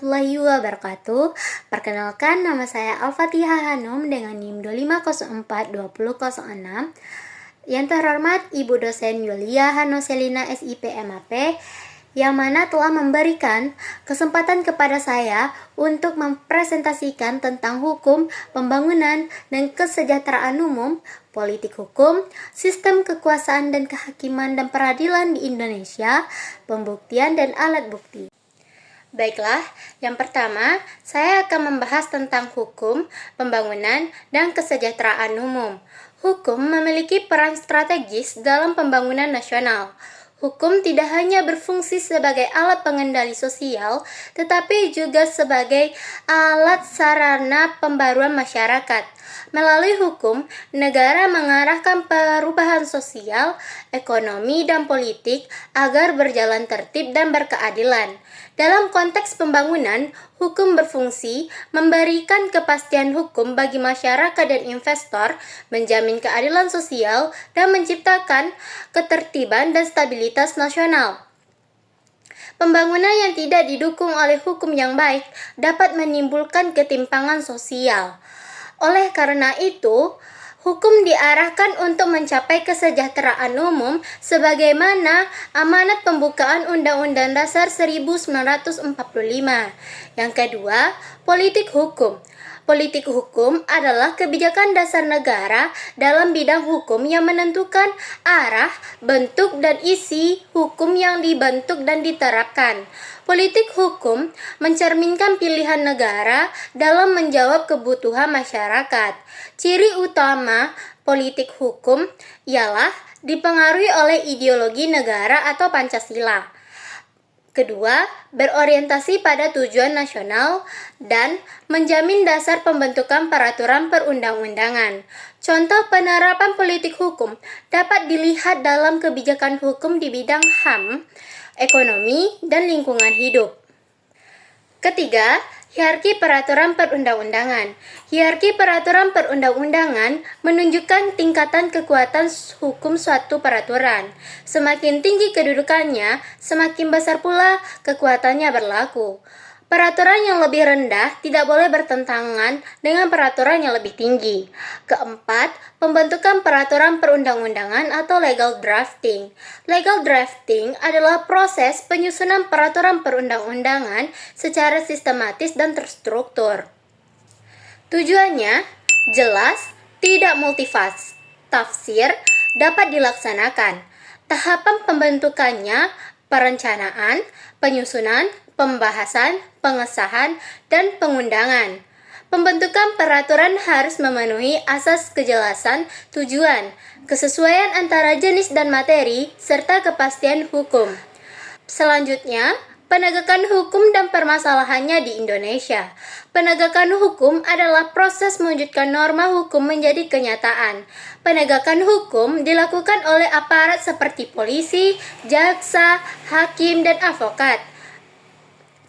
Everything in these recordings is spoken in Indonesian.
warahmatullahi wabarakatuh. Perkenalkan, nama saya Al-Fatihah Hanum dengan NIM 25042006. Yang terhormat Ibu Dosen Yulia Hanoselina SIP MAP, yang mana telah memberikan kesempatan kepada saya untuk mempresentasikan tentang hukum, pembangunan, dan kesejahteraan umum, politik hukum, sistem kekuasaan dan kehakiman dan peradilan di Indonesia, pembuktian dan alat bukti. Baiklah, yang pertama, saya akan membahas tentang hukum, pembangunan, dan kesejahteraan umum. Hukum memiliki peran strategis dalam pembangunan nasional. Hukum tidak hanya berfungsi sebagai alat pengendali sosial, tetapi juga sebagai alat sarana pembaruan masyarakat. Melalui hukum, negara mengarahkan perubahan sosial, ekonomi, dan politik agar berjalan tertib dan berkeadilan. Dalam konteks pembangunan, hukum berfungsi memberikan kepastian hukum bagi masyarakat dan investor, menjamin keadilan sosial, dan menciptakan ketertiban dan stabilitas nasional. Pembangunan yang tidak didukung oleh hukum yang baik dapat menimbulkan ketimpangan sosial. Oleh karena itu, hukum diarahkan untuk mencapai kesejahteraan umum sebagaimana amanat pembukaan Undang-Undang Dasar 1945. Yang kedua, politik hukum. Politik hukum adalah kebijakan dasar negara dalam bidang hukum yang menentukan arah, bentuk, dan isi hukum yang dibentuk dan diterapkan. Politik hukum mencerminkan pilihan negara dalam menjawab kebutuhan masyarakat. Ciri utama politik hukum ialah dipengaruhi oleh ideologi negara atau Pancasila. Kedua, berorientasi pada tujuan nasional dan menjamin dasar pembentukan peraturan perundang-undangan. Contoh penerapan politik hukum dapat dilihat dalam kebijakan hukum di bidang HAM, ekonomi, dan lingkungan hidup. Ketiga, hierarki peraturan perundang-undangan. Hierarki peraturan perundang-undangan menunjukkan tingkatan kekuatan hukum suatu peraturan. Semakin tinggi kedudukannya, semakin besar pula kekuatannya berlaku. Peraturan yang lebih rendah tidak boleh bertentangan dengan peraturan yang lebih tinggi. Keempat, pembentukan peraturan perundang-undangan atau legal drafting. Legal drafting adalah proses penyusunan peraturan perundang-undangan secara sistematis dan terstruktur. Tujuannya jelas, tidak multitafsir, dapat dilaksanakan. Tahapan pembentukannya perencanaan, penyusunan, pembahasan, pengesahan, dan pengundangan. Pembentukan peraturan harus memenuhi asas kejelasan, tujuan, kesesuaian antara jenis dan materi, serta kepastian hukum. Selanjutnya, penegakan hukum dan permasalahannya di Indonesia. Penegakan hukum adalah proses mewujudkan norma hukum menjadi kenyataan. Penegakan hukum dilakukan oleh aparat seperti polisi, jaksa, hakim, dan advokat.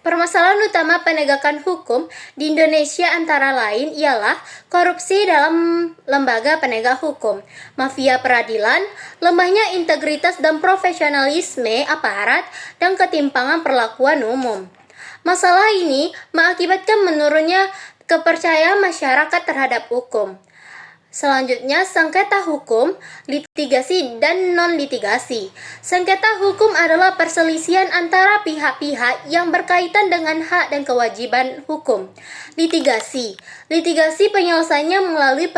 Permasalahan utama penegakan hukum di Indonesia antara lain ialah korupsi dalam lembaga penegak hukum, mafia peradilan, lemahnya integritas dan profesionalisme aparat, dan ketimpangan perlakuan umum. Masalah ini mengakibatkan menurunnya kepercayaan masyarakat terhadap hukum. Selanjutnya, sengketa hukum, litigasi, dan non-litigasi. Sengketa hukum adalah perselisihan antara pihak-pihak yang berkaitan dengan hak dan kewajiban hukum. Litigasi penyelesaiannya melalui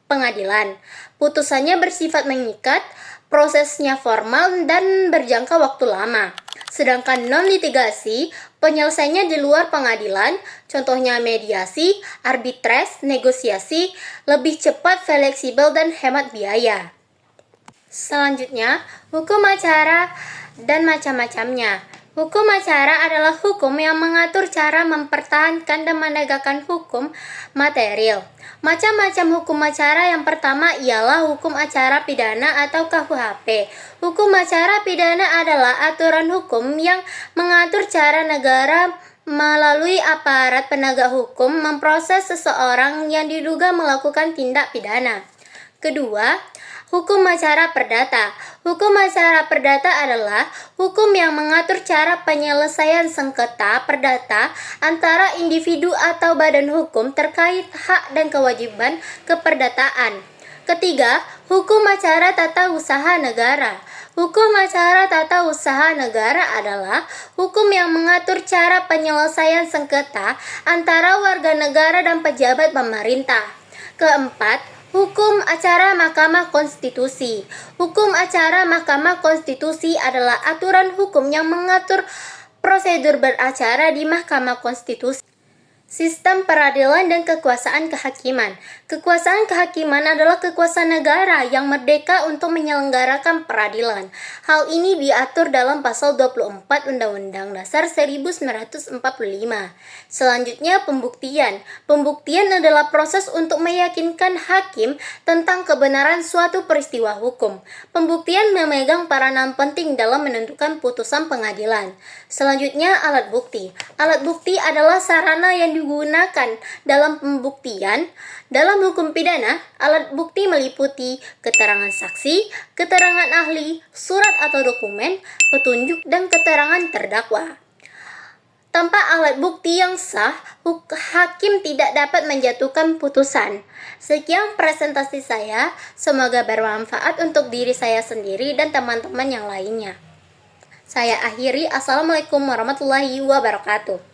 pengadilan. Putusannya bersifat mengikat, prosesnya formal dan berjangka waktu lama. Sedangkan non-litigasi, penyelesaiannya di luar pengadilan, contohnya mediasi, arbitrase, negosiasi, lebih cepat, fleksibel, dan hemat biaya. Selanjutnya, hukum acara dan macam-macamnya. Hukum acara adalah hukum yang mengatur cara mempertahankan dan menegakkan hukum material. Macam-macam hukum acara yang pertama ialah hukum acara pidana atau KUHP. Hukum acara pidana adalah aturan hukum yang mengatur cara negara melalui aparat penegak hukum memproses seseorang yang diduga melakukan tindak pidana. Kedua, Hukum acara perdata. Hukum acara perdata adalah hukum yang mengatur cara penyelesaian sengketa perdata antara individu atau badan hukum terkait hak dan kewajiban keperdataan. Ketiga, hukum acara tata usaha negara. Hukum acara tata usaha negara adalah hukum yang mengatur cara penyelesaian sengketa antara warga negara dan pejabat pemerintah. Keempat, hukum acara Mahkamah Konstitusi. Hukum acara Mahkamah Konstitusi adalah aturan hukum yang mengatur prosedur beracara di Mahkamah Konstitusi. Sistem peradilan dan kekuasaan kehakiman. Kekuasaan kehakiman adalah kekuasaan negara yang merdeka untuk menyelenggarakan peradilan. Hal ini diatur dalam pasal 24 Undang-Undang Dasar 1945. Selanjutnya, pembuktian. Pembuktian adalah proses untuk meyakinkan hakim tentang kebenaran suatu peristiwa hukum. Pembuktian memegang peranan penting dalam menentukan putusan pengadilan. Selanjutnya, alat bukti. Alat bukti adalah sarana yang digunakan dalam pembuktian. Dalam hukum pidana, alat bukti meliputi keterangan saksi, keterangan ahli, surat atau dokumen, petunjuk, dan keterangan terdakwa. Tanpa alat bukti yang sah, hakim tidak dapat menjatuhkan putusan. Sekian presentasi saya, semoga bermanfaat untuk diri saya sendiri dan teman-teman yang lainnya. Saya akhiri, Assalamualaikum warahmatullahi wabarakatuh.